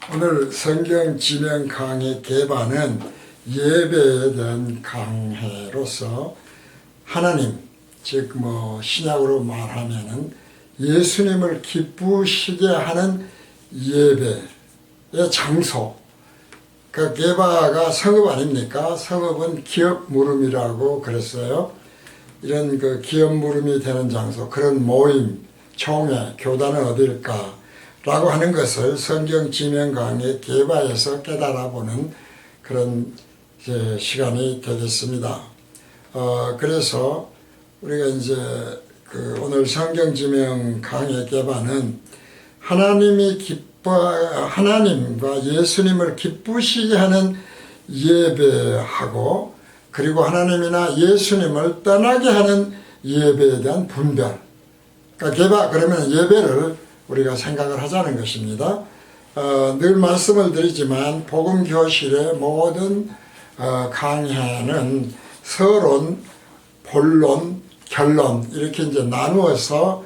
오늘 성경 지명 강의 개반은 예배에 대한 강해로서 하나님, 즉 신약으로 말하면은 예수님을 기쁘시게 하는 예배의 장소. 그 개바가 성읍 아닙니까? 성읍은 기업 물음이라고 그랬어요. 이런 기업 물음이 되는 장소, 그런 모임, 총회, 교단은 어딜까? 라고 하는 것을 성경 지명 강의 개바에서 깨달아보는 그런 시간이 되겠습니다. 그래서 우리가 이제 오늘 성경 지명 강의 개바는 하나님과 예수님을 기쁘시게 하는 예배하고, 그리고 하나님이나 예수님을 떠나게 하는 예배에 대한 분별. 그러니까 개바 그러면 예배를 우리가 생각을 하자는 것입니다. 늘 말씀을 드리지만 복음교실의 모든 강해는 서론, 본론, 결론 이렇게 이제 나누어서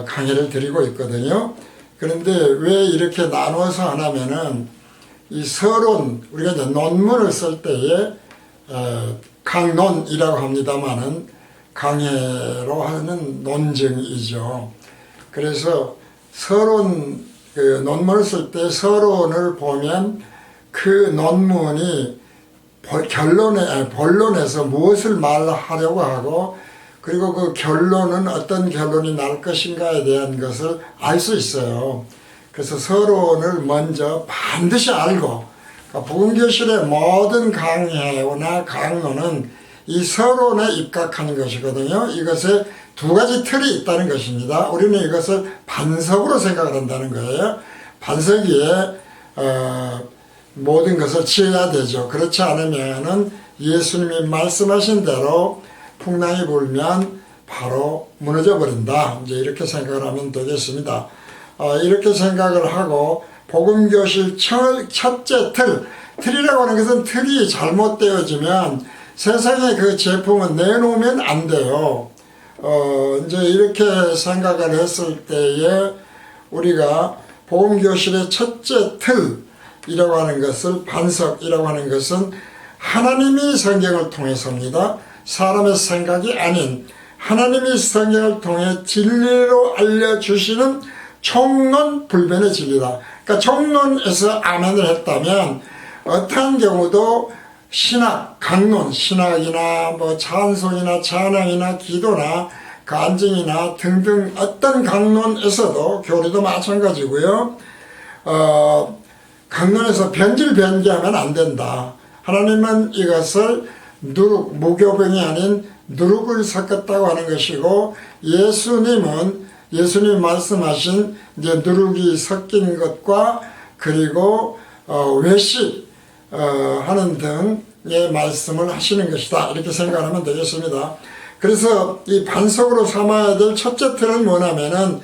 강의를 드리고 있거든요. 그런데 왜 이렇게 나누어서 하냐면은 이 서론, 우리가 이제 논문을 쓸 때에 강론이라고 합니다만은 강해로 하는 논증이죠. 그래서 서론, 논문을 쓸 때 서론을 보면 그 논문이 본론에서 무엇을 말하려고 하고, 그리고 그 결론은 어떤 결론이 날 것인가에 대한 것을 알 수 있어요. 그래서 서론을 먼저 반드시 알고, 그러니까 복음교실의 모든 강해나 강론은 이 서론에 입각하는 것이거든요. 이것에 두 가지 틀이 있다는 것입니다. 우리는 이것을 반석으로 생각을 한다는 거예요. 반석 위에 모든 것을 지어야 되죠. 그렇지 않으면은 예수님이 말씀하신 대로 풍랑이 불면 바로 무너져 버린다. 이제 이렇게 생각을 하면 되겠습니다. 이렇게 생각을 하고 복음교실 첫째 틀이라고 하는 것은 틀이 잘못되어지면 세상에 그 제품은 내놓으면 안 돼요. 이제 이렇게 생각을 했을 때에 우리가 복음교실의 첫째 틀이라고 하는 것을, 반석이라고 하는 것은 하나님이 성경을 통해서입니다. 사람의 생각이 아닌 하나님이 성경을 통해 진리로 알려주시는 총론불변의 진리다. 그러니까 총론에서 아멘을 했다면 어떠한 경우도 신학, 강론, 신학이나 찬송이나 찬양이나 기도나 간증이나 등등 어떤 강론에서도, 교리도 마찬가지고요. 강론에서 변질변개하면 안 된다. 하나님은 이것을 무교병이 아닌 누룩을 섞었다고 하는 것이고, 예수님이 말씀하신 이제 누룩이 섞인 것과 그리고 외식 하는 등의 말씀을 하시는 것이다. 이렇게 생각하면 되겠습니다. 그래서 이 반석으로 삼아야 될 첫째 틀은 뭐냐면은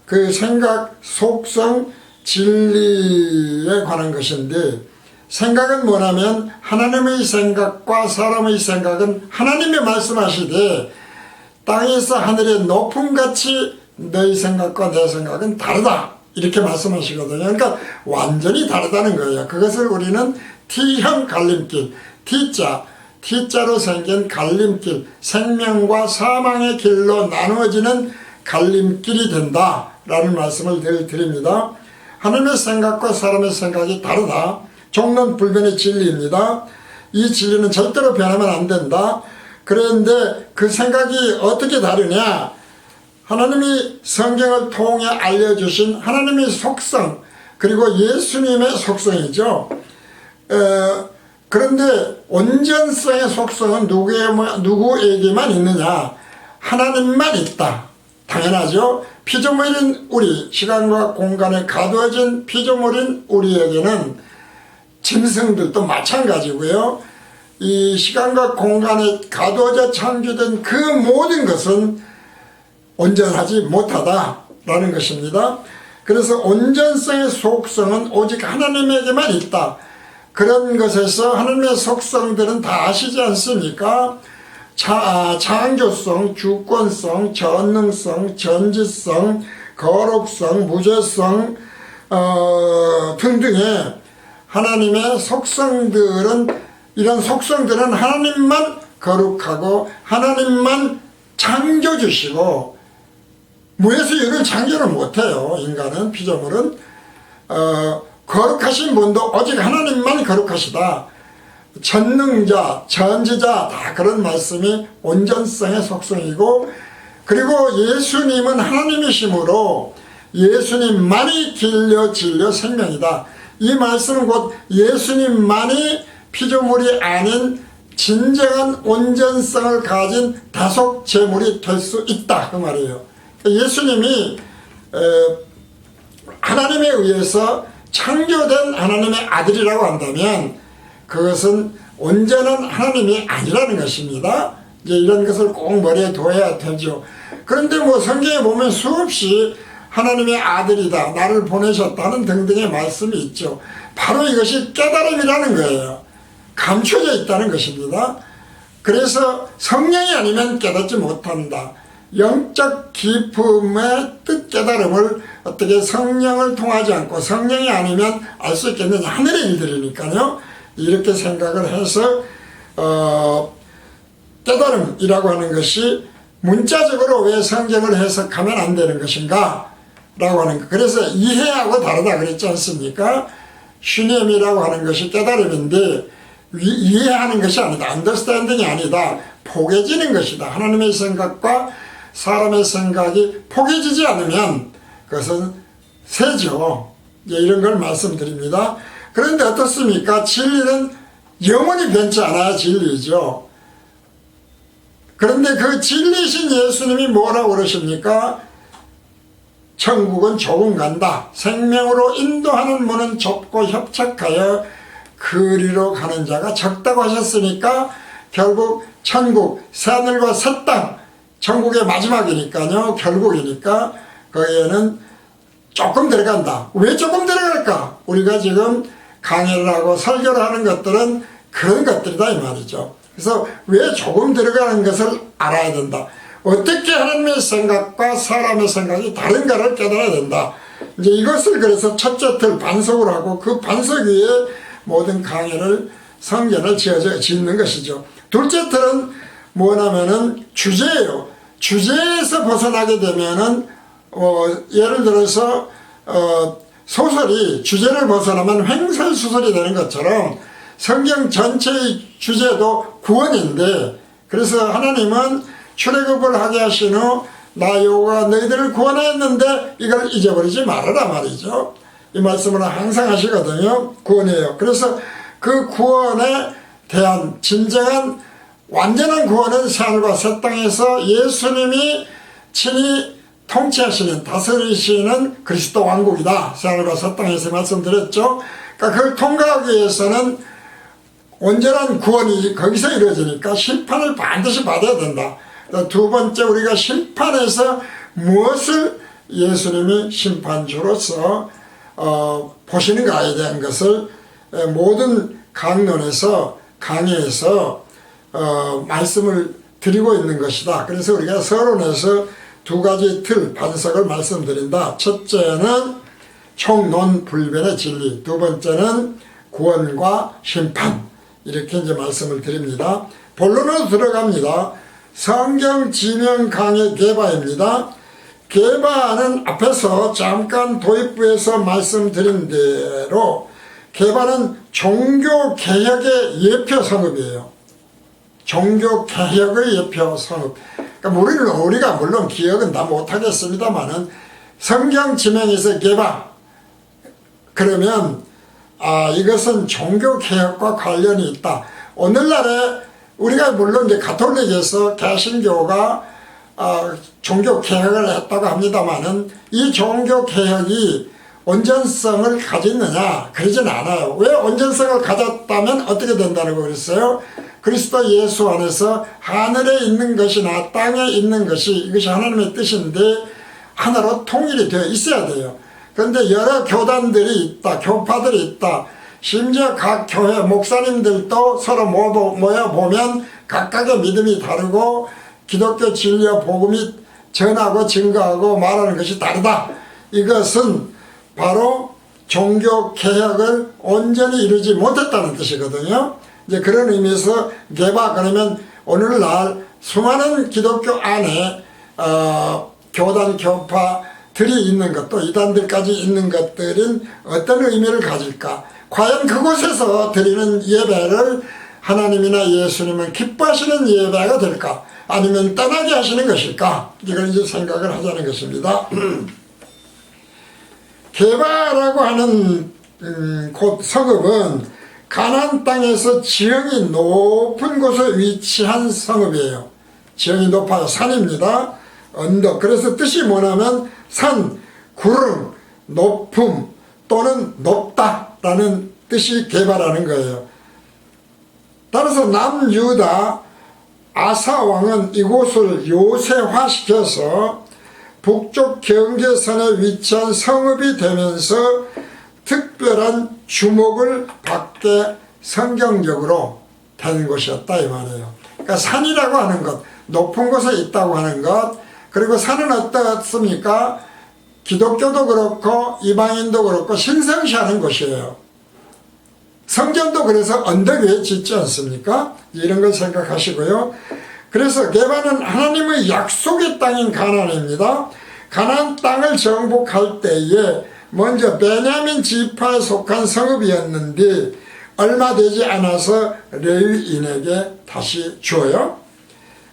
그 생각, 속성, 진리에 관한 것인데, 생각은 뭐냐면 하나님의 생각과 사람의 생각은 하나님이 말씀하시되 땅에서 하늘의 높음같이 너희 생각과 내 생각은 다르다. 이렇게 말씀하시거든요. 그러니까 완전히 다르다는 거예요. 그것을 우리는 T형 갈림길, T자로 생긴 갈림길, 생명과 사망의 길로 나누어지는 갈림길이 된다라는 말씀을 늘 드립니다. 하나님의 생각과 사람의 생각이 다르다. 종론불변의 진리입니다. 이 진리는 절대로 변하면 안 된다. 그런데 그 생각이 어떻게 다르냐? 하나님이 성경을 통해 알려주신 하나님의 속성, 그리고 예수님의 속성이죠. 그런데 온전성의 속성은 누구에게만 있느냐? 하나님만 있다. 당연하죠. 피조물인 우리, 시간과 공간에 가두어진 피조물인 우리에게는, 짐승들도 마찬가지고요. 이 시간과 공간에 가두어져 창조된 그 모든 것은 온전하지 못하다라는 것입니다. 그래서 온전성의 속성은 오직 하나님에게만 있다. 그런 것에서 하나님의 속성들은 다 아시지 않습니까? 창조성, 주권성, 전능성, 전지성, 거룩성, 무죄성, 등등의 하나님의 속성들은, 이런 속성들은 하나님만 거룩하고 하나님만 창조주시고 무에서 유를 창조를 못해요. 인간은, 피조물은. 거룩하신 분도 오직 하나님만 거룩하시다. 전능자, 전지자, 다 그런 말씀이 온전성의 속성이고, 그리고 예수님은 하나님이시므로 예수님만이 길려 진려 생명이다. 이 말씀은 곧 예수님만이 피조물이 아닌 진정한 온전성을 가진 다속 제물이 될 수 있다, 그 말이에요. 예수님이 하나님에 의해서 창조된 하나님의 아들이라고 한다면 그것은 온전한 하나님이 아니라는 것입니다. 이제 이런 것을 꼭 머리에 둬야 되죠. 그런데 뭐 성경에 보면 수없이 하나님의 아들이다, 나를 보내셨다는 등등의 말씀이 있죠. 바로 이것이 깨달음이라는 거예요. 감춰져 있다는 것입니다. 그래서 성령이 아니면 깨닫지 못한다. 영적 기품의 뜻 깨달음을 어떻게 성령을 통하지 않고 성령이 아니면 알 수 있겠느냐. 하늘의 일들이니까요. 이렇게 생각을 해서 깨달음이라고 하는 것이 문자적으로 왜 성경을 해석하면 안 되는 것인가 라고 하는 것. 그래서 이해하고 다르다 그랬지 않습니까? 슈넴이라고 하는 것이 깨달음인데 이해하는 것이 아니다. understanding이 아니다. 포개지는 것이다. 하나님의 생각과 사람의 생각이 포개지지 않으면 그것은 새죠. 이런 걸 말씀드립니다. 그런데 어떻습니까? 진리는 영원히 변치 않아야 진리죠. 그런데 그 진리신 예수님이 뭐라고 그러십니까? 천국은 조금 간다. 생명으로 인도하는 문은 좁고 협착하여 그리로 가는 자가 적다고 하셨으니까 결국 천국, 새하늘과 새 땅, 천국의 마지막이니까요. 결국이니까 거기에는 조금 들어간다. 왜 조금 들어갈까? 우리가 지금 강의를 하고 설교를 하는 것들은 그런 것들이다 이 말이죠. 그래서 왜 조금 들어가는 것을 알아야 된다. 어떻게 하나님의 생각과 사람의 생각이 다른가를 깨달아야 된다. 이제 이것을 그래서 첫째 틀 반석으로 하고 그 반석 위에 모든 강의를 성전을 짓는 것이죠. 둘째 틀은 뭐냐면은 주제예요. 주제에서 벗어나게 되면은 예를 들어서 소설이 주제를 벗어나면 횡설수설이 되는 것처럼 성경 전체의 주제도 구원인데, 그래서 하나님은 출애굽을 하게 하신 후 나 여호와가 너희들을 구원하였는데 이걸 잊어버리지 말아라 말이죠. 이 말씀을 항상 하시거든요. 구원이에요. 그래서 그 구원에 대한 진정한 완전한 구원은 새하늘과 새 땅에서 예수님이 친히 통치하시는, 다스리시는 그리스도 왕국이다. 새하늘과 새 땅에서 말씀드렸죠. 그러니까 그걸 통과하기 위해서는 온전한 구원이 거기서 이루어지니까 심판을 반드시 받아야 된다. 두 번째, 우리가 심판에서 무엇을 예수님이 심판주로서 보시는가에 대한 것을 모든 강론에서 강의에서 말씀을 드리고 있는 것이다. 그래서 우리가 서론에서 두 가지 틀 반석을 말씀드린다. 첫째는 총론불변의 진리, 두 번째는 구원과 심판, 이렇게 이제 말씀을 드립니다. 본론으로 들어갑니다. 성경 지명 강의 개바입니다. 개바는 앞에서 잠깐 도입부에서 말씀드린 대로 개바는 종교개혁의 예표 성읍이에요. 종교개혁의 예표 성읍. 그러니까 우리가 물론 기억은 다 못하겠습니다만은 성경 지명에서 개바, 그러면 이것은 종교개혁과 관련이 있다. 오늘날에 우리가 물론 이제 가톨릭에서 개신교가 종교개혁을 했다고 합니다만은 이 종교개혁이 온전성을 가졌느냐? 그러진 않아요. 왜 온전성을 가졌다면 어떻게 된다고 그랬어요? 그리스도 예수 안에서 하늘에 있는 것이나 땅에 있는 것이, 이것이 하나님의 뜻인데 하나로 통일이 되어 있어야 돼요. 그런데 여러 교단들이 있다, 교파들이 있다. 심지어 각 교회 목사님들도 서로 모여보면 각각의 믿음이 다르고 기독교 진리와 복음이 전하고 증거하고 말하는 것이 다르다. 이것은 바로 종교 개혁을 온전히 이루지 못했다는 뜻이거든요. 이제 그런 의미에서 개바 그러면 오늘날 수많은 기독교 안에 교단 교파들이 있는 것도 이단들까지 있는 것들은 어떤 의미를 가질까? 과연 그곳에서 드리는 예배를 하나님이나 예수님은 기뻐하시는 예배가 될까? 아니면 떠나게 하시는 것일까? 이걸 이제 생각을 하자는 것입니다. 게바라고 하는 곳 성읍은 가나안 땅에서 지형이 높은 곳에 위치한 성읍이에요. 지형이 높아요. 산입니다. 언덕. 그래서 뜻이 뭐냐면 산, 구름, 높음 또는 높다라는 뜻이 게바라는 거예요. 따라서 남유다 아사 왕은 이곳을 요새화시켜서 북쪽 경계선에 위치한 성읍이 되면서 특별한 주목을 받게 성경적으로 된 곳이었다 이 말이에요. 그러니까 산이라고 하는 것, 높은 곳에 있다고 하는 것, 그리고 산은 어떻습니까? 기독교도 그렇고 이방인도 그렇고 신성시하는 곳이에요. 성전도 그래서 언덕 위에 짓지 않습니까? 이런 걸 생각하시고요. 그래서 게바는 하나님의 약속의 땅인 가나안입니다. 가나안 땅을 정복할 때에 먼저 베냐민 지파에 속한 성읍이었는데 얼마 되지 않아서 레위인에게 다시 주어요.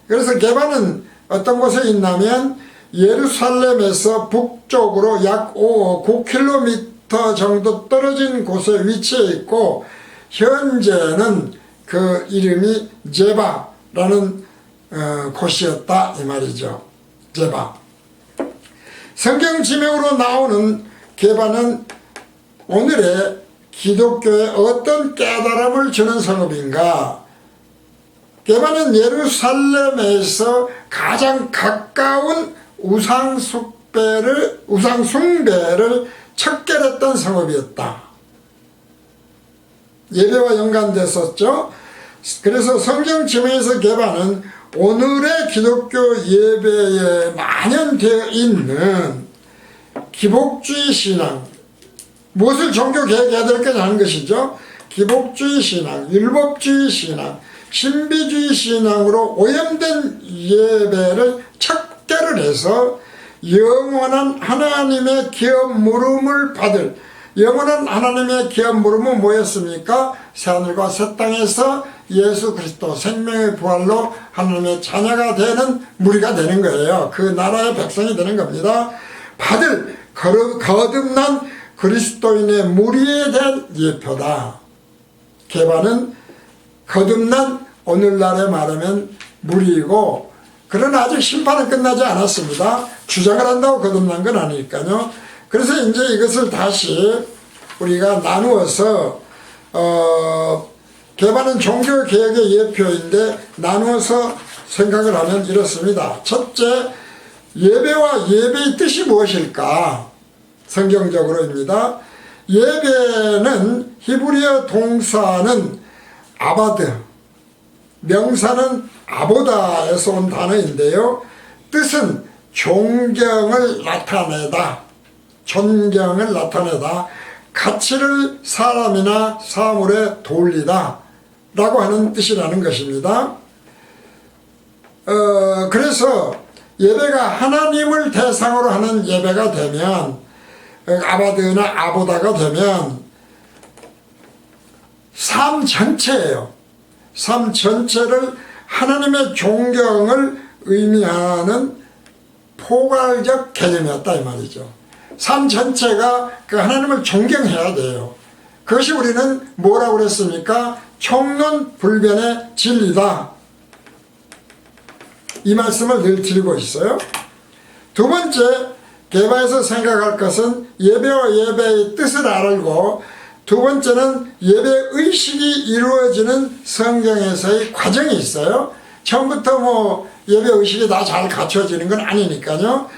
그래서 게바는 어떤 곳에 있냐면 예루살렘에서 북쪽으로 약 9km 정도 떨어진 곳에 위치해 있고 현재는 그 이름이 제바라는 곳이었다 이 말이죠. 제바. 성경 지명으로 나오는 게바는 오늘의 기독교에 어떤 깨달음을 주는 성읍인가? 게바는 예루살렘에서 가장 가까운 우상숭배를 척결했던 성읍이었다. 예배와 연관됐었죠. 그래서 성경 지명에서 게바는 오늘의 기독교 예배에 만연되어 있는 기복주의 신앙, 무엇을 종교 개혁해야 될 거냐 하는 것이죠. 기복주의 신앙, 율법주의 신앙, 신비주의 신앙으로 오염된 예배를 척결을 해서 영원한 하나님의 기업 물음을 받을, 영원한 하나님의 기업 물음은 뭐였습니까? 새하늘과 새 땅에서 예수 그리스도 생명의 부활로 하나님의 자녀가 되는 무리가 되는 거예요. 그 나라의 백성이 되는 겁니다. 받을 거듭난 그리스도인의 무리에 대한 예표다. 게바는 거듭난 오늘날에 말하면 무리이고, 그러나 아직 심판은 끝나지 않았습니다. 주장을 한다고 거듭난 건 아니니까요. 그래서 이제 이것을 다시 우리가 나누어서 게바는 종교개혁의 예표인데 나누어서 생각을 하면 이렇습니다. 첫째, 예배와 예배의 뜻이 무엇일까? 성경적으로입니다. 예배는 히브리어 동사는 아바드, 명사는 아보다에서 온 단어인데요. 뜻은 존경을 나타내다, 존경을 나타내다, 가치를 사람이나 사물에 돌리다 라고 하는 뜻이라는 것입니다. 그래서 예배가 하나님을 대상으로 하는 예배가 되면, 아바드나 아보다가 되면 삶 전체예요. 삶 전체를 하나님의 존경을 의미하는 포괄적 개념이었다 이 말이죠. 삶 전체가 그 하나님을 존경해야 돼요. 그것이 우리는 뭐라고 그랬습니까? 총론불변의 진리다. 이 말씀을 늘 드리고 있어요. 두 번째, 게바에서 생각할 것은 예배와 예배의 뜻을 알고, 두 번째는 예배의식이 이루어지는 성경에서의 과정이 있어요. 처음부터 뭐 예배의식이 다 잘 갖춰지는 건 아니니까요.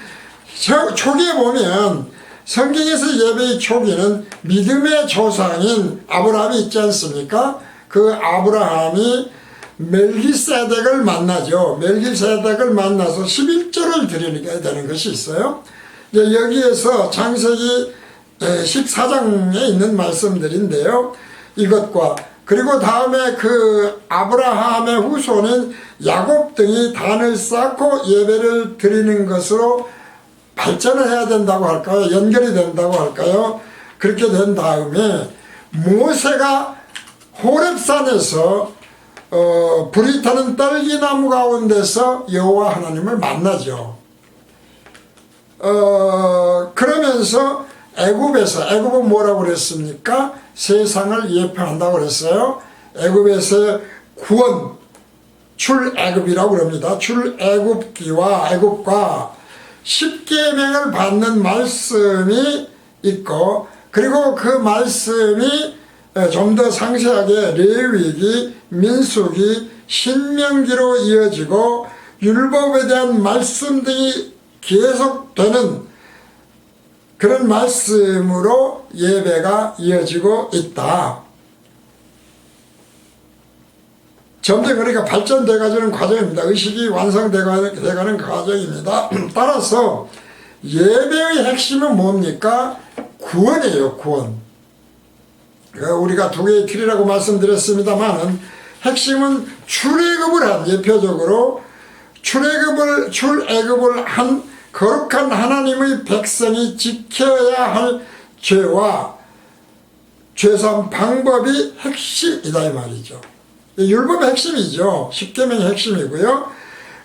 초기에 보면 성경에서 예배의 초기는 믿음의 조상인 아브라함이 있지 않습니까? 그 아브라함이 멜기세덱을 만나죠. 멜기세덱을 만나서 11조를 드리게 되는 것이 있어요. 여기에서 창세기 14장에 있는 말씀들인데요. 이것과 그리고 다음에 그 아브라함의 후손인 야곱 등이 단을 쌓고 예배를 드리는 것으로 발전을 해야 된다고 할까요? 연결이 된다고 할까요? 그렇게 된 다음에 모세가 호렙산에서 불이 타는 떨기나무 가운데서 여호와 하나님을 만나죠. 그러면서 애굽은 뭐라고 그랬습니까? 세상을 예표한다고 그랬어요. 애굽에서 구원, 출애굽이라고 그럽니다. 출애굽기와 애굽과 십계명을 받는 말씀이 있고, 그리고 그 말씀이 좀 더 상세하게 레위기, 민수기, 신명기로 이어지고 율법에 대한 말씀 등이 계속되는 그런 말씀으로 예배가 이어지고 있다. 점점 그러니까 발전돼가지는 과정입니다. 의식이 완성돼가는 과정입니다. 따라서 예배의 핵심은 뭡니까? 구원이에요. 구원. 우리가 두 개의 틀이라고 말씀드렸습니다만은 핵심은 출애굽을 한, 예표적으로 출애굽을 한 거룩한 하나님의 백성이 지켜야 할 죄와 죄사함 방법이 핵심이다 이 말이죠. 율법의 핵심이죠. 십계명의 핵심이고요.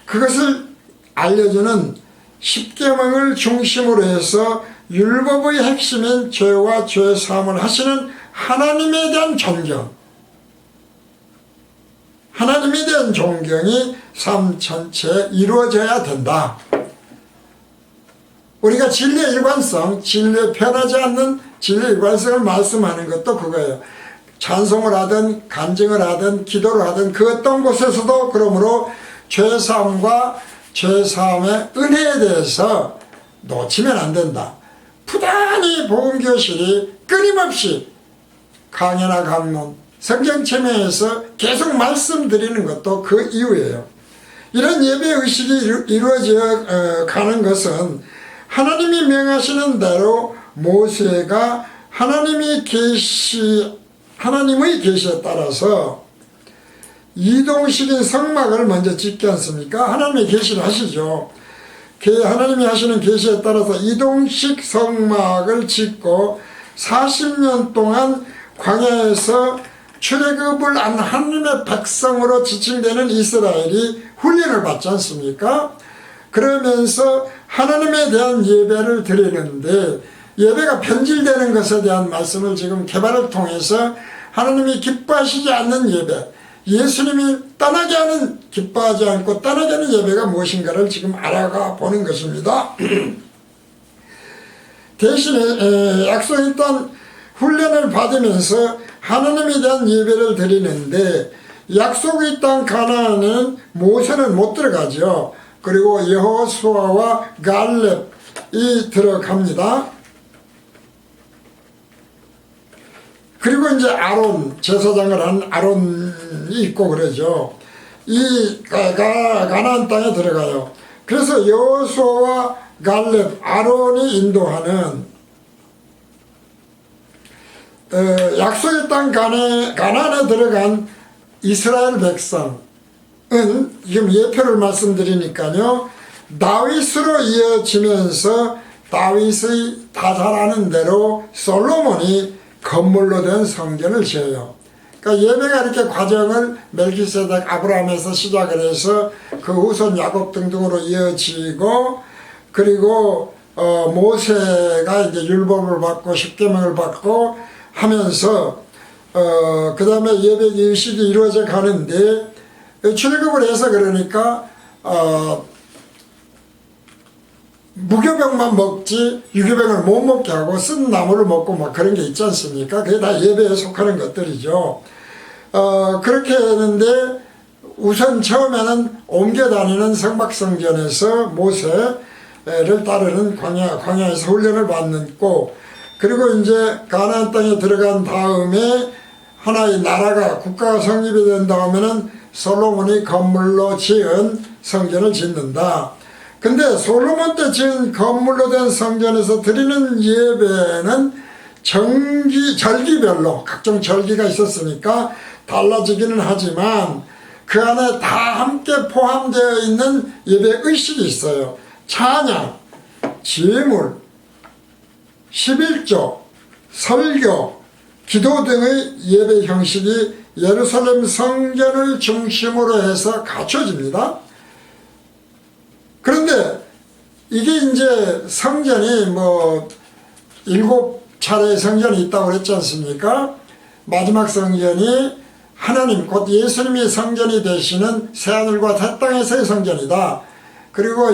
그것을 알려주는 십계명을 중심으로 해서 율법의 핵심인 죄와 죄사함을 하시는 하나님에 대한 존경, 하나님에 대한 존경이 삶 전체에 이루어져야 된다. 우리가 진리의 일관성, 진리에 변하지 않는 진리의 일관성을 말씀하는 것도 그거예요. 찬송을 하든 간증을 하든 기도를 하든 그 어떤 곳에서도 그러므로 죄사함과 죄사함의 은혜에 대해서 놓치면 안 된다. 부단히 복음교실이 끊임없이 강연과 강론, 성경체면에서 계속 말씀드리는 것도 그 이유예요. 이런 예배의식이 이루어져 가는 것은 하나님이 명하시는 대로 모세가 하나님의 계시에 따라서 이동식인 성막을 먼저 짓지 않습니까? 하나님의 계시를 하시죠. 하나님이 하시는 계시에 따라서 이동식 성막을 짓고 40년 동안 광야에서 출애굽을 한 하나님의 백성으로 지칭되는 이스라엘이 훈련을 받지 않습니까? 그러면서 하나님에 대한 예배를 드리는데 예배가 변질되는 것에 대한 말씀을 지금 개발을 통해서 하나님이 기뻐하시지 않는 예배, 예수님이 기뻐하지 않고 떠나게 하는 예배가 무엇인가를 지금 알아가 보는 것입니다. 대신에 약속의 땅 훈련을 받으면서 하나님에 대한 예배를 드리는데 약속의 땅 가나안은 모세는 못 들어가죠. 그리고 여호수아와 갈렙이 들어갑니다. 그리고 이제 아론, 제사장을 한 아론이 있고 그러죠. 이 가나안 땅에 들어가요. 그래서 여호수아와 갈렙, 아론이 인도하는 약속의 땅 가나안에 들어간 이스라엘 백성은 지금 예표를 말씀드리니까요. 다윗으로 이어지면서 다윗의 다 잘 아는 대로 솔로몬이 건물로 된 성전을 지어요. 그러니까 예배가 이렇게 과정을 멜기세덱 아브라함에서 시작을 해서 그 후손 야곱 등등으로 이어지고 그리고 모세가 이제 율법을 받고 십계명을 받고 하면서 그 다음에 예배 의식이 이루어져 가는데 출애굽을 해서 그러니까 무교병만 먹지 유교병을 못 먹게 하고 쓴 나무를 먹고 막 그런 게 있지 않습니까? 그게 다 예배에 속하는 것들이죠. 그렇게 했는데 우선 처음에는 옮겨 다니는 성막성전에서 모세를 따르는 광야에서 훈련을 받고 그리고 이제 가나안 땅에 들어간 다음에 하나의 나라가 국가가 성립이 된 다음에는 솔로몬이 건물로 지은 성전을 짓는다. 근데 솔로몬 때 지은 건물로 된 성전에서 드리는 예배는 절기별로 각종 절기가 있었으니까 달라지기는 하지만 그 안에 다 함께 포함되어 있는 예배 의식이 있어요. 찬양, 제물, 11조, 설교, 기도 등의 예배 형식이 예루살렘 성전을 중심으로 해서 갖춰집니다. 그런데 이게 이제 성전이 뭐 7차례의 성전이 있다고 그랬지 않습니까? 마지막 성전이 하나님 곧 예수님이 성전이 되시는 새하늘과 새 땅에서의 성전이다. 그리고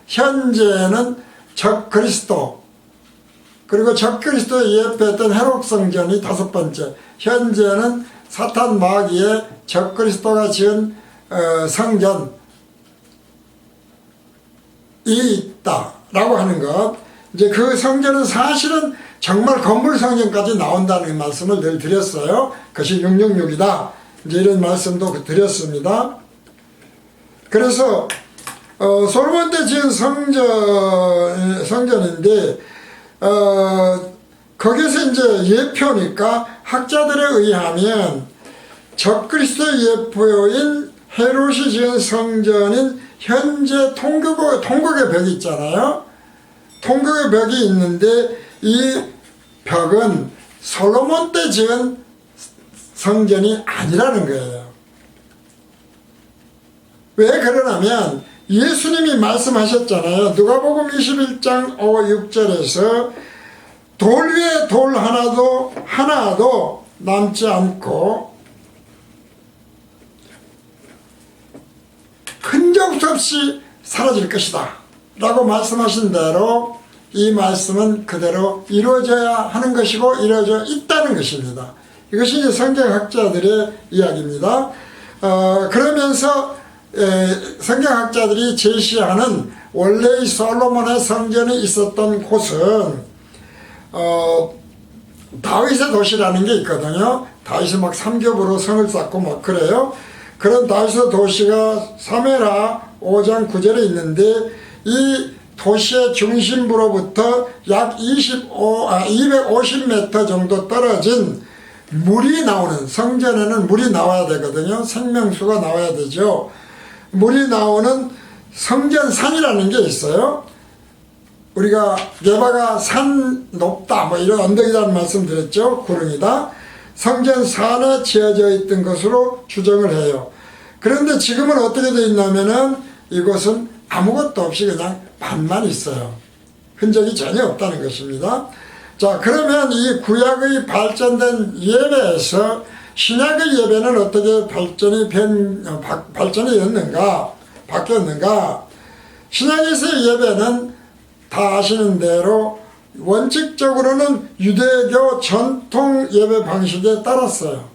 현재는 적그리스도, 그리고 적그리스도에 예표했던 헤롯 성전이 5번째, 현재는 사탄 마귀의 적그리스도가 지은 성전이 있다라고 하는 것. 이제 그 성전은 사실은 정말 건물 성전까지 나온다는 말씀을 늘 드렸어요. 그것이 666이다. 이제 이런 말씀도 드렸습니다. 그래서 솔로몬 때 지은 성전인데 거기서 이제 예표니까 학자들에 의하면 적그리스도의 예표인 헤롯이 지은 성전인 현재 통곡의 벽이 있잖아요. 통곡의 벽이 있는데 이 벽은 솔로몬 때 지은 성전이 아니라는 거예요. 왜 그러냐면 예수님이 말씀하셨잖아요. 누가복음 21장 5, 6절에서 돌 위에 돌 하나도 남지 않고 흔적 없이 사라질 것이다 라고 말씀하신 대로 이 말씀은 그대로 이루어져야 하는 것이고 이루어져 있다는 것입니다. 이것이 이제 성경학자들의 이야기입니다. 그러면서 성경학자들이 제시하는 원래의 솔로몬의 성전이 있었던 곳은 다윗의 도시라는 게 있거든요. 다윗이 막 삼겹으로 성을 쌓고 막 그래요. 그런 다윗의 도시가 사무엘하 5장 9절에 있는데 이 도시의 중심부로부터 약 250m 정도 떨어진 물이 나오는, 성전에는 물이 나와야 되거든요. 생명수가 나와야 되죠. 물이 나오는 성전산이라는 게 있어요. 우리가 예바가 산 높다 뭐 이런 언덕이라는 말씀 드렸죠. 구릉이다. 성전산에 지어져 있던 것으로 추정을 해요. 그런데 지금은 어떻게 되어 있냐면은 이곳은 아무것도 없이 그냥 반만 있어요. 흔적이 전혀 없다는 것입니다. 자, 그러면 이 구약의 발전된 예배에서 신약의 예배는 어떻게 발전이 됐는가, 바뀌었는가? 신약에서의 예배는 다 아시는 대로 원칙적으로는 유대교 전통 예배 방식에 따랐어요.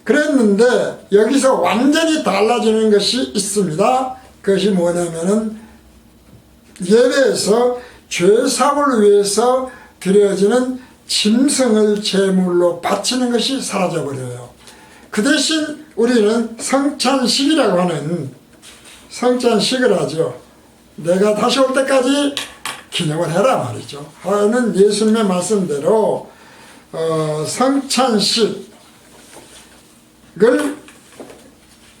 그랬는데 여기서 완전히 달라지는 것이 있습니다. 그것이 뭐냐면은 예배에서 죄사함을 위해서 드려지는 짐승을 제물로 바치는 것이 사라져버려요. 그 대신 우리는 성찬식이라고 하는 성찬식을 하죠. 내가 다시 올 때까지 기념을 해라 말이죠. 하는 예수님의 말씀대로 성찬식을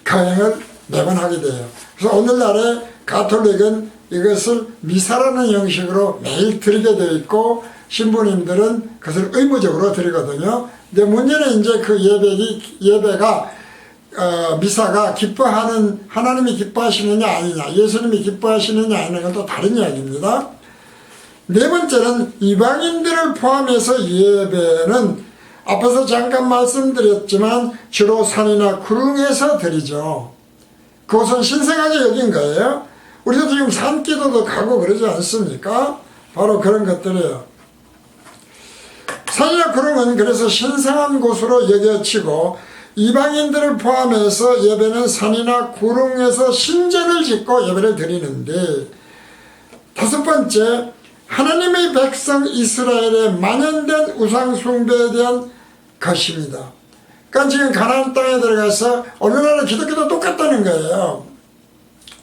강행을 매번 하게 돼요. 그래서 오늘날에 가톨릭은 이것을 미사라는 형식으로 매일 드리게 되어 있고 신부님들은 그것을 의무적으로 드리거든요. 근데 문제는 이제 그 예배가 미사가 기뻐하는, 하나님이 기뻐하시느냐 아니냐, 예수님이 기뻐하시느냐 아니냐, 건 또 다른 이야기입니다. 네 번째는 이방인들을 포함해서 예배는 앞에서 잠깐 말씀드렸지만 주로 산이나 구릉에서 드리죠. 그것은 신성하게 여긴 거예요. 우리도 지금 산기도도 가고 그러지 않습니까? 바로 그런 것들이에요. 산이나 구릉은 그래서 신성한 곳으로 여겨지고 이방인들을 포함해서 예배는 산이나 구릉에서 신전을 짓고 예배를 드리는데, 다섯 번째, 하나님의 백성 이스라엘의 만연된 우상 숭배에 대한 것입니다. 그러니까 지금 가나안 땅에 들어가서 오늘날의 기독교도 똑같다는 거예요.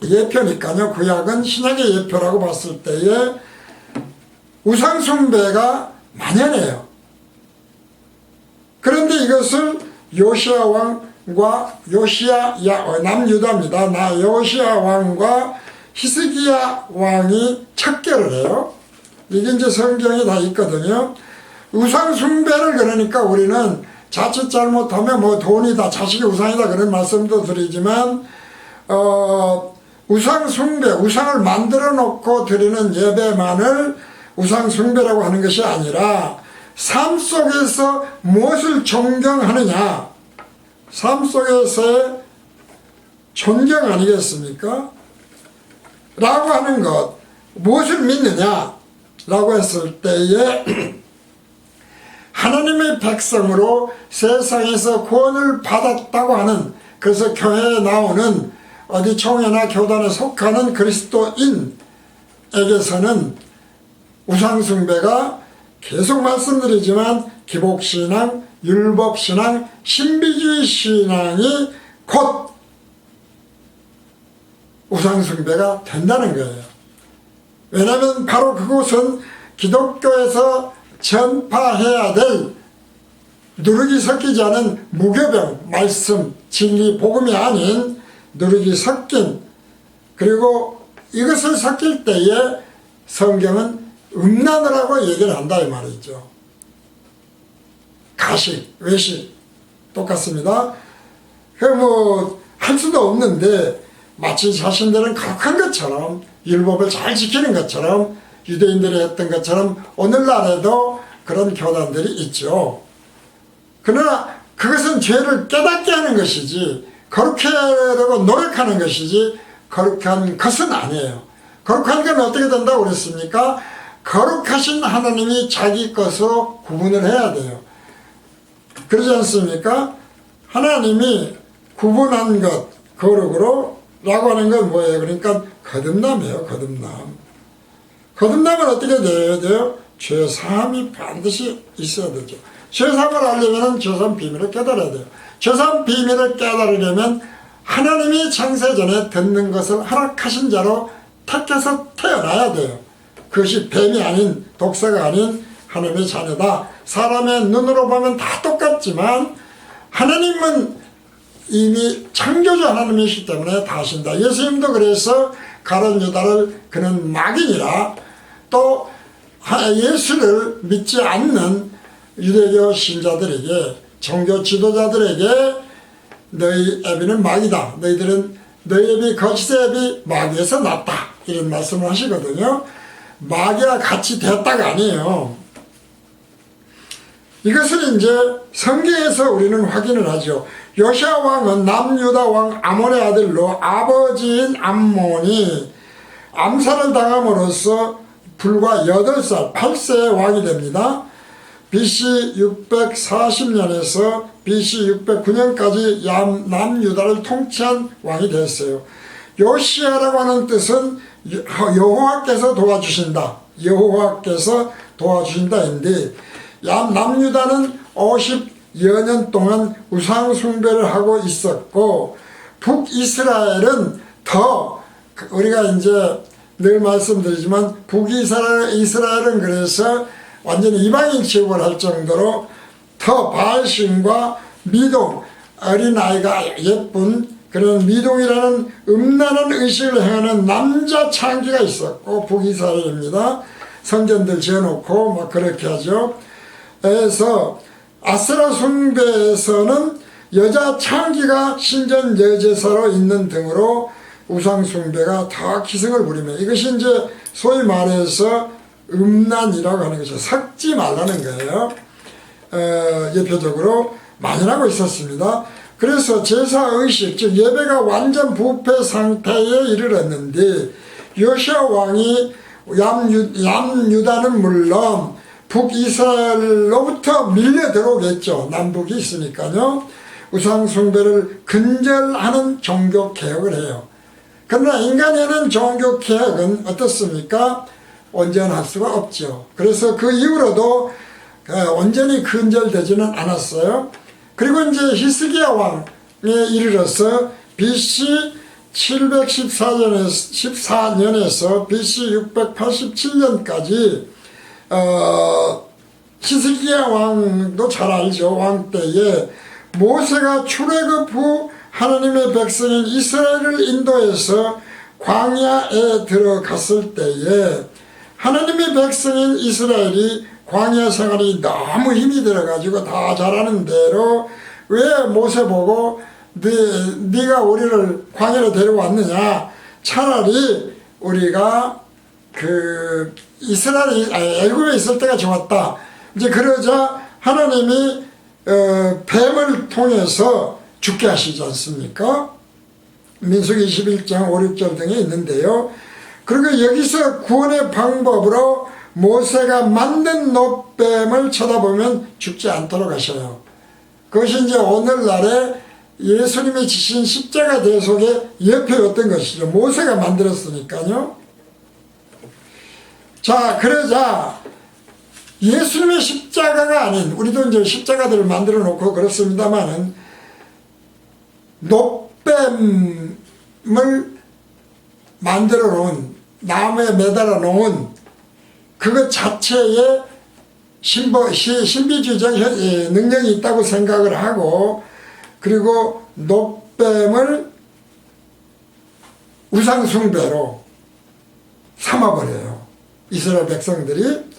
예표니까요. 구약은 신약의 예표라고 봤을 때에 우상 숭배가 만연해요. 그런데 이것을 요시야 왕과 남유다입니다. 요시야 왕과 히스기야 왕이 척결을 해요. 이게 이제 성경에 다 있거든요. 우상 숭배를 그러니까 우리는 자칫 잘못하면 뭐 돈이다, 자식이 우상이다 그런 말씀도 드리지만 우상 숭배, 우상을 만들어 놓고 드리는 예배만을 우상 숭배라고 하는 것이 아니라 삶 속에서 무엇을 존경하느냐, 삶 속에서의 존경 아니겠습니까? 라고 하는 것, 무엇을 믿느냐 라고 했을 때에 하나님의 백성으로 세상에서 구원을 받았다고 하는, 그래서 교회에 나오는 어디 총회나 교단에 속하는 그리스도인에게서는 우상숭배가 계속 말씀드리지만 기복신앙, 율법신앙, 신비주의 신앙이 곧 우상숭배가 된다는 거예요. 왜냐하면 바로 그곳은 기독교에서 전파해야 될 누룩이 섞이지 않은 무교병, 말씀, 진리, 복음이 아닌 누룩이 섞인, 그리고 이것을 섞일 때에 성경은 음란을 하고 얘기를 한다 이 말이죠. 가식, 외식 똑같습니다. 할 수도 없는데 마치 자신들은 거룩한 것처럼, 율법을 잘 지키는 것처럼, 유대인들이 했던 것처럼 오늘날에도 그런 교단들이 있죠. 그러나 그것은 죄를 깨닫게 하는 것이지, 거룩해 하려고 노력하는 것이지 거룩한 것은 아니에요. 거룩한 건 어떻게 된다고 그랬습니까? 거룩하신 하나님이 자기 것으로 구분을 해야 돼요. 그러지 않습니까? 하나님이 구분한 것, 거룩으로 라고 하는 건 뭐예요? 그러니까 거듭남이에요. 거듭남은 어떻게 되어야 돼요? 죄사함이 반드시 있어야 되죠. 죄사함을 알려면 죄사함 비밀을 깨달아야 돼요. 죄사함 비밀을 깨달으려면 하나님이 창세전에 듣는 것을 허락하신 자로 택해서 태어나야 돼요. 그것이 뱀이 아닌, 독사가 아닌 하나님의 자녀다. 사람의 눈으로 보면 다 똑같지만 하나님은 이미 창조주 하나님이시기 때문에 다 아신다. 예수님도 그래서 가룟 유다를 그는 마귀니라, 또 예수를 믿지 않는 유대교 신자들에게, 종교 지도자들에게 너희 애비는 마귀다, 너희 애비 거짓의 애비 마귀에서 났다, 이런 말씀을 하시거든요. 마귀와 같이 됐다가 아니에요. 이것을 이제 성경에서 우리는 확인을 하죠. 요시야 왕은 남유다 왕 아몬의 아들로 아버지인 암몬이 암살을 당함으로써 불과 8살, 8세의 왕이 됩니다. BC 640년에서 BC 609년까지 남유다를 통치한 왕이 됐어요. 요시야라고 하는 뜻은 여호와께서 도와주신다, 여호와께서 도와주신다인데, 남유다는 50여 년 동안 우상 숭배를 하고 있었고, 북이스라엘은 더, 우리가 이제 늘 말씀드리지만 북이스라엘은 그래서 완전히 이방인 취급을 할 정도로 더 바알신과 미동, 어린아이가 예쁜 그런 미동이라는 음란한 의식을 행하는 남자 창기가 있었고, 북이스라엘입니다. 성전들 지어놓고 막 그렇게 하죠. 그래서 아세라 숭배에서는 여자 창기가 신전 여제사로 있는 등으로 우상 숭배가 더 기승을 부리며, 이것이 이제 소위 말해서 음란이라고 하는 것이죠. 섞지 말라는 거예요. 예표적으로 만연하고 있었습니다. 그래서 제사의식, 즉 예배가 완전 부패 상태에 이르렀는데, 요시야 왕이 남유다는 물론 북이스라엘로부터 밀려 들어오겠죠. 남북이 있으니까요. 우상 숭배를 근절하는 종교개혁을 해요. 그러나 인간이 하는 종교개혁은 어떻습니까? 온전할 수가 없죠. 그래서 그 이후로도 온전히 근절되지는 않았어요. 그리고 이제 히스기야 왕에 이르러서 BC 714년에서 BC 687년까지 히스기야 왕도 잘 알죠. 왕 때에 모세가 출애굽 후 하나님의 백성인 이스라엘을 인도해서 광야에 들어갔을 때에 하나님의 백성인 이스라엘이 광야 생활이 너무 힘이 들어가지고 다 잘하는 대로 왜 모세 보고 네가 우리를 광야로 데려왔느냐, 차라리 우리가 그 애굽에 있을 때가 좋았다. 이제 그러자 하나님이 뱀을 통해서 죽게 하시지 않습니까? 민수기 21장 5, 6절 등에 있는데요. 그리고 여기서 구원의 방법으로 모세가 만든 놋뱀을 쳐다보면 죽지 않도록 하셔요. 그것이 이제 오늘날에 예수님이 지신 십자가 대속의 예표였던 것이죠. 모세가 만들었으니까요. 자, 그러자 예수님의 십자가가 아닌, 우리도 이제 십자가들을 만들어 놓고 그렇습니다만은 놋뱀을 만들어 놓은, 나무에 매달아 놓은 그것 자체에 신비주의적 능력이 있다고 생각을 하고, 그리고 놋뱀을 우상숭배로 삼아버려요. 이스라엘 백성들이.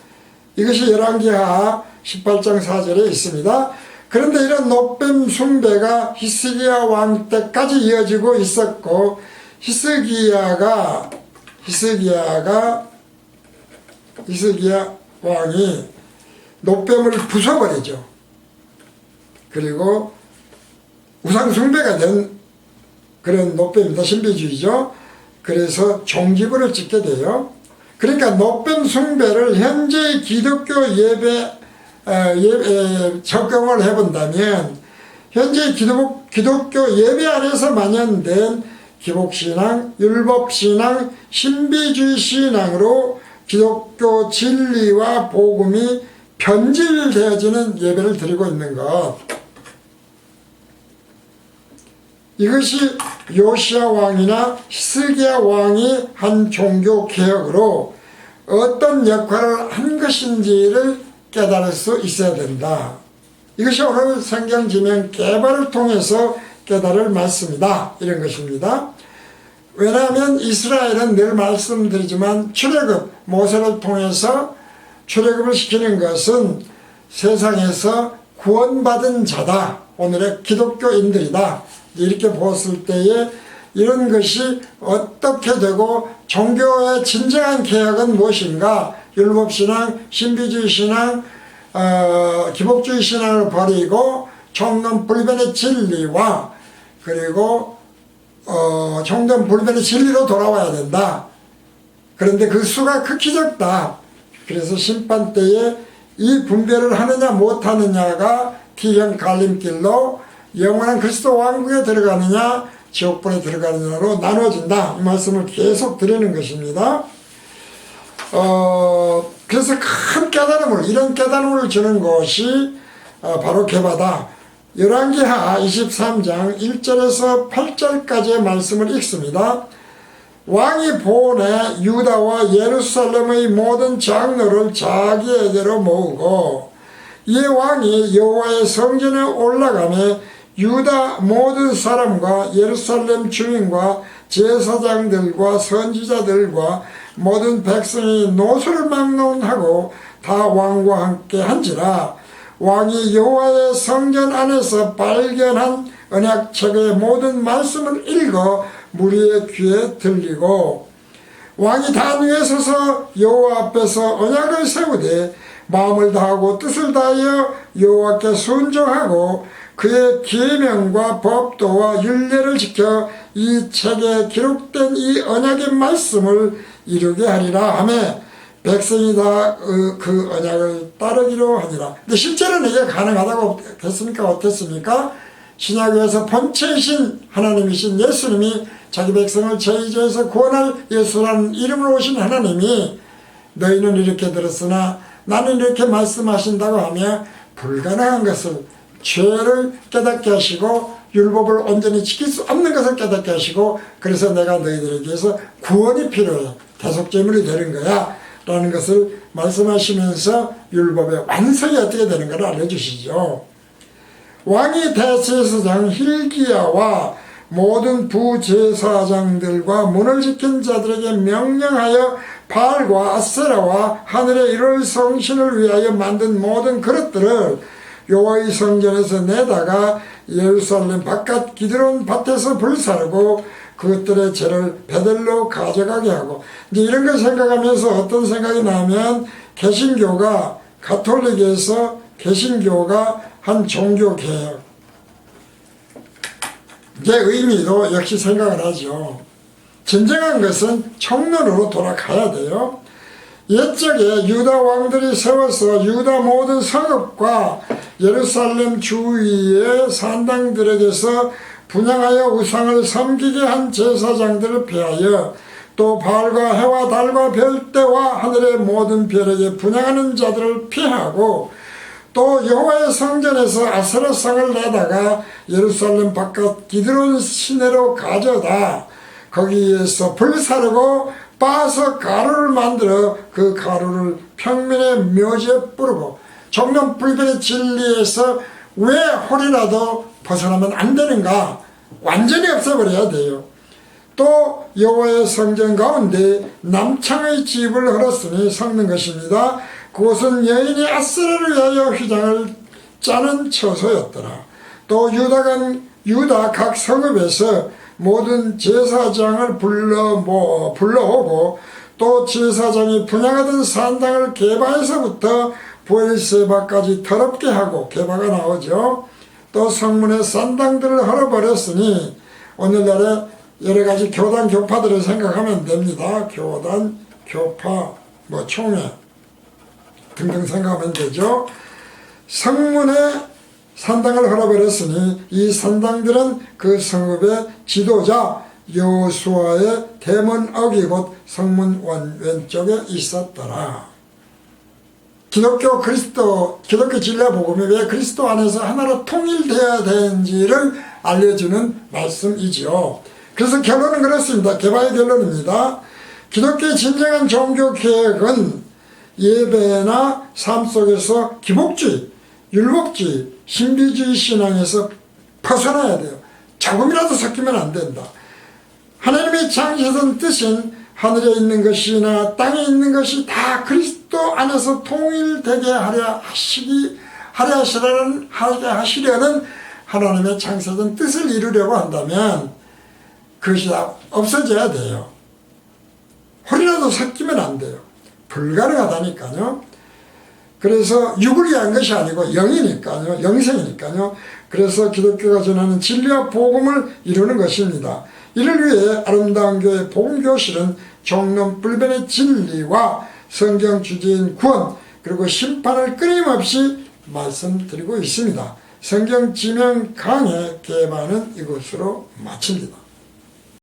이것이 열왕기하 18장 4절에 있습니다. 그런데 이런 놋뱀 숭배가 히스기야 왕 때까지 이어지고 있었고, 히스기야 왕이 놋뱀을 부숴버리죠. 그리고 우상숭배가 된 그런 놋뱀이다. 신비주의죠. 그래서 종기부를 찍게 돼요. 그러니까 놋뱀 숭배를 현재 기독교 적용을 해본다면, 현재 기독교 예배 안에서 만연된 기복신앙, 율법신앙, 신비주의 신앙으로 기독교 진리와 복음이 변질되어지는 예배를 드리고 있는 것, 이것이 요시야 왕이나 히스기야 왕이 한 종교 개혁으로 어떤 역할을 한 것인지를 깨달을 수 있어야 된다. 이것이 오늘 성경 지명 개발을 통해서 깨달을 말씀이다, 이런 것입니다. 왜냐하면 이스라엘은 늘 말씀드리지만 출애굽, 모세를 통해서 출애굽을 시키는 것은 세상에서 구원받은 자다, 오늘의 기독교인들이다, 이렇게 보았을 때에 이런 것이 어떻게 되고 종교의 진정한 개혁은 무엇인가, 율법신앙, 신비주의 신앙, 기복주의 신앙을 버리고 총론불변의 진리와 그리고 총론불변의 진리로 돌아와야 된다. 그런데 그 수가 극히 적다. 그래서 심판 때에 이 분별을 하느냐 못하느냐가 T형 갈림길로 영원한 그리스도 왕국에 들어가느냐 지옥불에 들어가느냐로 나눠진다, 이 말씀을 계속 드리는 것입니다. 그래서 큰 깨달음을, 이런 깨달음을 주는 것이 바로 개바다. 열왕기하 23장 1절에서 8절까지의 말씀을 읽습니다. 왕이 보내 유다와 예루살렘의 모든 장로를 자기에게로 모으고, 이 왕이 여호와의 성전에 올라가며 유다 모든 사람과 예루살렘 주민과 제사장들과 선지자들과 모든 백성이 노소를 막론하고 다 왕과 함께 한지라, 왕이 여호와의 성전 안에서 발견한 언약책의 모든 말씀을 읽어 무리의 귀에 들리고, 왕이 단 위에 서서 여호와 앞에서 언약을 세우되 마음을 다하고 뜻을 다하여 여호와께 순종하고 그의 계명과 법도와 율례를 지켜 이 책에 기록된 이 언약의 말씀을 이루게 하리라 하며 백성이 다 그 언약을 따르기로 하니라. 근데 실제로는 이게 가능하다고 했습니까? 어땠습니까? 신약에서 본체이신 하나님이신 예수님이 자기 백성을 죄에서 구원할 예수라는 이름으로 오신 하나님이 너희는 이렇게 들었으나 나는 이렇게 말씀하신다고 하며 불가능한 것을, 죄를 깨닫게 하시고 율법을 온전히 지킬 수 없는 것을 깨닫게 하시고, 그래서 내가 너희들에게 해서 구원이 필요해, 대속제물이 되는 거야. 라는 것을 말씀하시면서 율법의 완성이 어떻게 되는가를 알려주시죠. 왕이 대제사장 hil기야와 모든 부제사장들과 문을 지킨 자들에게 명령하여 바알과 아세라와 하늘의 1월 성신을 위하여 만든 모든 그릇들을 여호와의 성전에서 내다가 예루살렘 바깥 기드론 밭에서 불사르고 그것들의 죄를 베들로 가져가게 하고, 이제 이런 걸 생각하면서 어떤 생각이 나면 개신교가 가톨릭에서 개신교가 한 종교개혁 의미도 역시 생각을 하죠. 진정한 것은 청론으로 돌아가야 돼요. 옛적에 유다 왕들이 세워서 유다 모든 성읍과 예루살렘 주위의 산당들에게서 분향하여 우상을 섬기게 한 제사장들을 피하여 또 바알과 해와 달과 별대와 하늘의 모든 별에게 분향하는 자들을 피하고 또 여호와의 성전에서 아세라상을 내다가 예루살렘 바깥 기드론 시내로 가져다 거기에서 불사르고 빻아서 가루를 만들어 그 가루를 평면의 묘지에 뿌리고 정령 불변의 진리에서 왜 홀이라도 벗어나면 안 되는가? 완전히 없애버려야 돼요. 또 여호와의 성전 가운데 남창의 집을 헐었으니 섞는 것입니다. 그곳은 여인이 아세라를 위하여 휘장을 짜는 처소였더라. 또 유다 각 성읍에서 모든 제사장을 불러오고 또 제사장이 분향하던 산당을 게바에서부터 보엘세바까지 더럽게 하고, 게바가 나오죠. 또 성문의 산당들을 헐어버렸으니 오늘날의 여러가지 교단 교파들을 생각하면 됩니다. 교단, 교파, 총회 등등 생각하면 되죠. 성문의 산당을 헐어버렸으니 이 산당들은 그 성읍의 지도자 여호수아의 대문어기 곧 성문 왼쪽에 있었더라. 기독교 진리와 복음이 왜 그리스도 안에서 하나로 통일되어야 되는지를 알려주는 말씀이지요. 그래서 결론은 그렇습니다. 개바의 결론입니다. 기독교의 진정한 종교개혁은 예배나 삶 속에서 기복주의, 율법주의, 신비주의 신앙에서 벗어나야 돼요. 조금이라도 섞이면 안 된다. 하나님의 창조하신 뜻인 하늘에 있는 것이나 땅에 있는 것이 다 그리스도 안에서 통일되게 하려 하시려는 하나님의 창조된 뜻을 이루려고 한다면 그것이 다 없어져야 돼요. 홀이라도 섞이면 안 돼요. 불가능하다니까요. 그래서 육을 위한 것이 아니고 영이니까요. 영생이니까요. 그래서 기독교가 전하는 진리와 복음을 이루는 것입니다. 이를 위해 아름다운 교회 복음교실은 종론 불변의 진리와 성경 주제인 구원 그리고 심판을 끊임없이 말씀드리고 있습니다. 성경 지명 강의 개반은 이것으로 마칩니다.